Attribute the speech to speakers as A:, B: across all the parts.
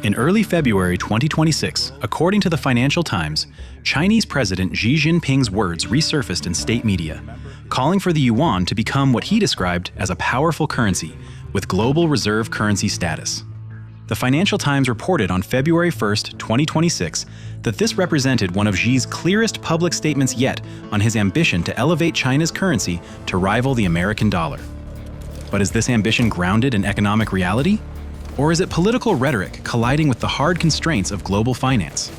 A: In early February 2026, according to the Financial Times, Chinese President Xi Jinping's words resurfaced in state media, calling for the yuan to become what he described as a powerful currency with global reserve currency status. The Financial Times reported on February 1, 2026, that this represented one of Xi's clearest public statements yet on his ambition to elevate China's currency to rival the American dollar. But is this ambition grounded in economic reality? Or is it political rhetoric colliding with the hard constraints of global finance?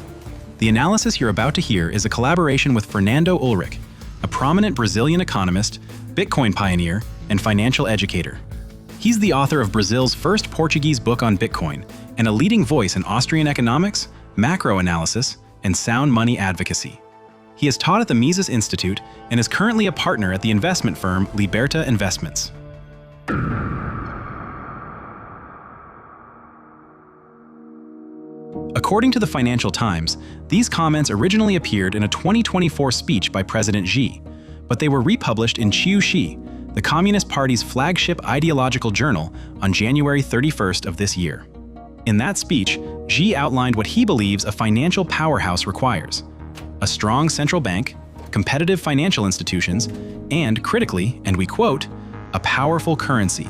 A: The analysis you're about to hear is a collaboration with Fernando Ulrich, a prominent Brazilian economist, Bitcoin pioneer, and financial educator. He's the author of Brazil's first Portuguese book on Bitcoin and a leading voice in Austrian economics, macro analysis, and sound money advocacy. He has taught at the Mises Institute and is currently a partner at the investment firm Liberta Investments. According to the Financial Times, these comments originally appeared in a 2024 speech by President Xi, but they were republished in Xi, the Communist Party's flagship ideological journal, on January 31st of this year. In that speech, Xi outlined what he believes a financial powerhouse requires: a strong central bank, competitive financial institutions, and, critically, and we quote, a powerful currency,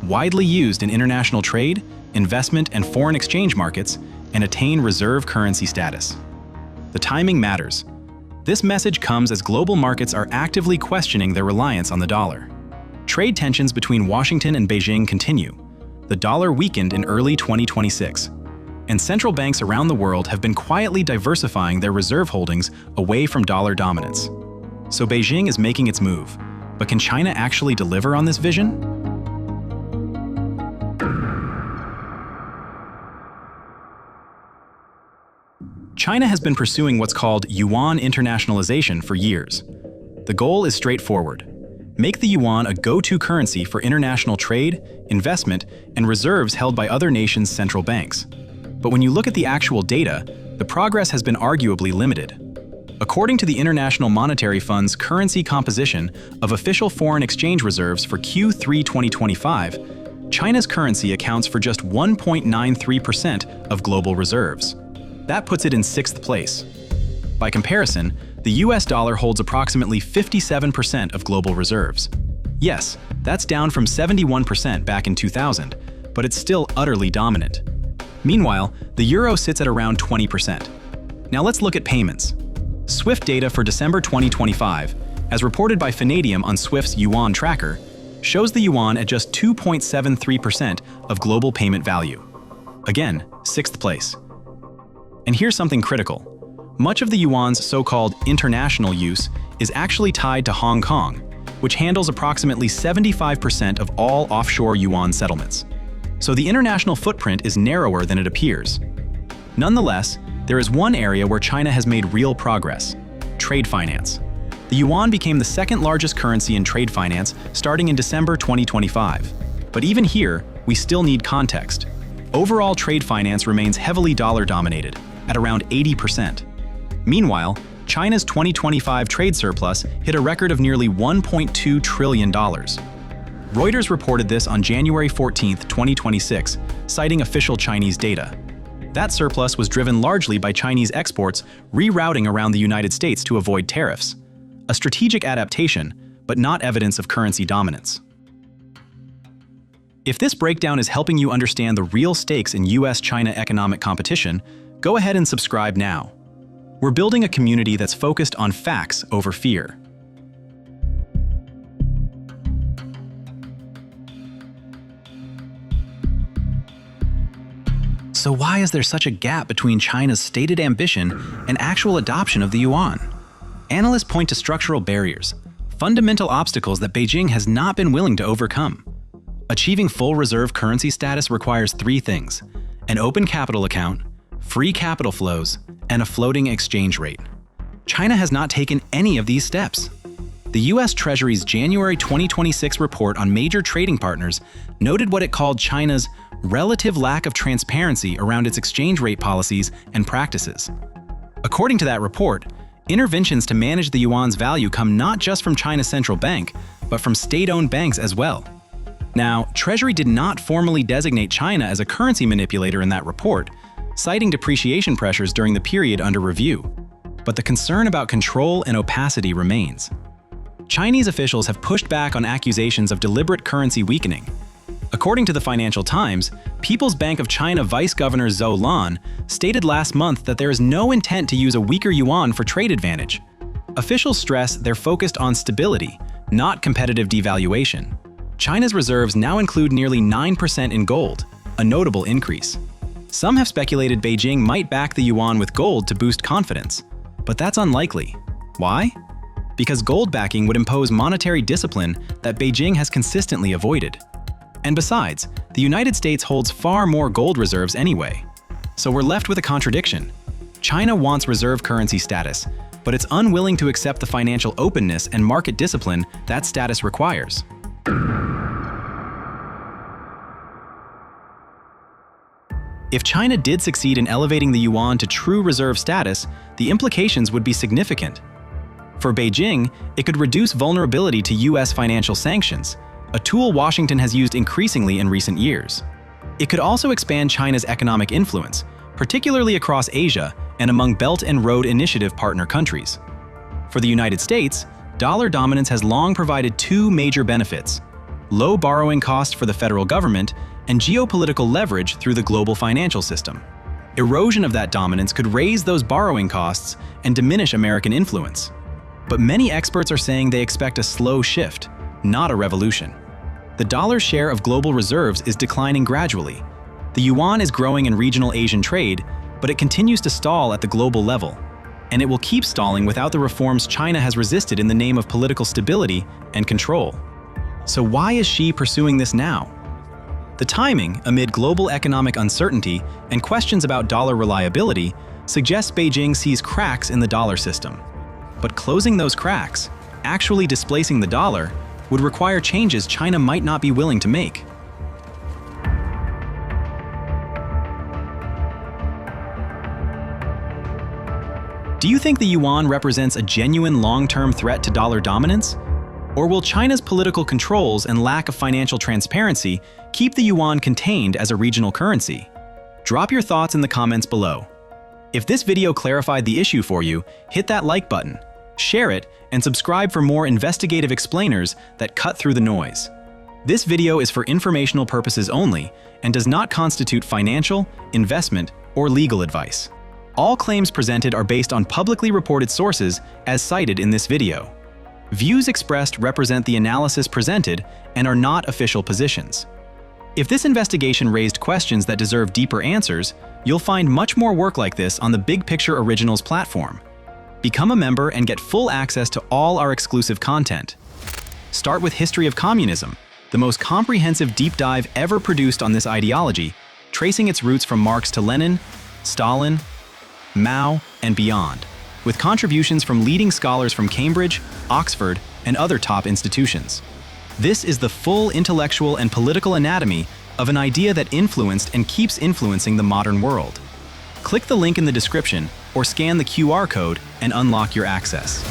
A: widely used in international trade, investment, and foreign exchange markets, and attain reserve currency status. The timing matters. This message comes as global markets are actively questioning their reliance on the dollar. Trade tensions between Washington and Beijing continue. The dollar weakened in early 2026, and central banks around the world have been quietly diversifying their reserve holdings away from dollar dominance. So Beijing is making its move. But can China actually deliver on this vision? China has been pursuing what's called Yuan internationalization for years. The goal is straightforward: make the yuan a go-to currency for international trade, investment, and reserves held by other nations' central banks. But when you look at the actual data, the progress has been arguably limited. According to the International Monetary Fund's currency composition of official foreign exchange reserves for Q3 2025, China's currency accounts for just 1.93% of global reserves. That puts it in 6th place. By comparison, the US dollar holds approximately 57% of global reserves. Yes, that's down from 71% back in 2000, but it's still utterly dominant. Meanwhile, the euro sits at around 20%. Now let's look at payments. SWIFT data for December 2025, as reported by Fanadium on SWIFT's yuan tracker, shows the yuan at just 2.73% of global payment value. Again, 6th place. And here's something critical. Much of the yuan's so-called international use is actually tied to Hong Kong, which handles approximately 75% of all offshore yuan settlements. So the international footprint is narrower than it appears. Nonetheless, there is one area where China has made real progress: trade finance. The yuan became the 2nd largest currency in trade finance starting in December 2025. But even here, we still need context. Overall trade finance remains heavily dollar-dominated, at around 80%. Meanwhile, China's 2025 trade surplus hit a record of nearly $1.2 trillion. Reuters reported this on January 14, 2026, citing official Chinese data. That surplus was driven largely by Chinese exports rerouting around the United States to avoid tariffs, a strategic adaptation, but not evidence of currency dominance. If this breakdown is helping you understand the real stakes in US-China economic competition, go ahead and subscribe now. We're building a community that's focused on facts over fear. So why is there such a gap between China's stated ambition and actual adoption of the yuan? Analysts point to structural barriers, fundamental obstacles that Beijing has not been willing to overcome. Achieving full reserve currency status requires 3 things: an open capital account, free capital flows, and a floating exchange rate. China has not taken any of these steps. The US Treasury's January 2026 report on major trading partners noted what it called China's relative lack of transparency around its exchange rate policies and practices. According to that report, interventions to manage the yuan's value come not just from China's central bank, but from state-owned banks as well. Now, Treasury did not formally designate China as a currency manipulator in that report, citing depreciation pressures during the period under review. But the concern about control and opacity remains. Chinese officials have pushed back on accusations of deliberate currency weakening. According to the Financial Times, People's Bank of China Vice Governor Zhou Lan stated last month that there is no intent to use a weaker yuan for trade advantage. Officials stress they're focused on stability, not competitive devaluation. China's reserves now include nearly 9% in gold, a notable increase. Some have speculated Beijing might back the yuan with gold to boost confidence, but that's unlikely. Why? Because gold backing would impose monetary discipline that Beijing has consistently avoided. And besides, the United States holds far more gold reserves anyway. So we're left with a contradiction. China wants reserve currency status, but it's unwilling to accept the financial openness and market discipline that status requires. If China did succeed in elevating the yuan to true reserve status, the implications would be significant. For Beijing, it could reduce vulnerability to US financial sanctions, a tool Washington has used increasingly in recent years. It could also expand China's economic influence, particularly across Asia and among Belt and Road Initiative partner countries. For the United States, dollar dominance has long provided two major benefits: low borrowing costs for the federal government and geopolitical leverage through the global financial system. Erosion of that dominance could raise those borrowing costs and diminish American influence. But many experts are saying they expect a slow shift, not a revolution. The dollar's share of global reserves is declining gradually. The yuan is growing in regional Asian trade, but it continues to stall at the global level. And it will keep stalling without the reforms China has resisted in the name of political stability and control. So why is Xi pursuing this now? The timing, amid global economic uncertainty and questions about dollar reliability, suggests Beijing sees cracks in the dollar system. But closing those cracks, actually displacing the dollar, would require changes China might not be willing to make. Do you think the yuan represents a genuine long-term threat to dollar dominance? Or will China's political controls and lack of financial transparency keep the yuan contained as a regional currency? Drop your thoughts in the comments below. If this video clarified the issue for you, hit that like button, share it, and subscribe for more investigative explainers that cut through the noise. This video is for informational purposes only and does not constitute financial, investment, or legal advice. All claims presented are based on publicly reported sources as cited in this video. Views expressed represent the analysis presented and are not official positions. If this investigation raised questions that deserve deeper answers, you'll find much more work like this on the Big Picture Originals platform. Become a member and get full access to all our exclusive content. Start with History of Communism, the most comprehensive deep dive ever produced on this ideology, tracing its roots from Marx to Lenin, Stalin, Mao, and beyond, with contributions from leading scholars from Cambridge, Oxford, and other top institutions. This is the full intellectual and political anatomy of an idea that influenced and keeps influencing the modern world. Click the link in the description or scan the QR code and unlock your access.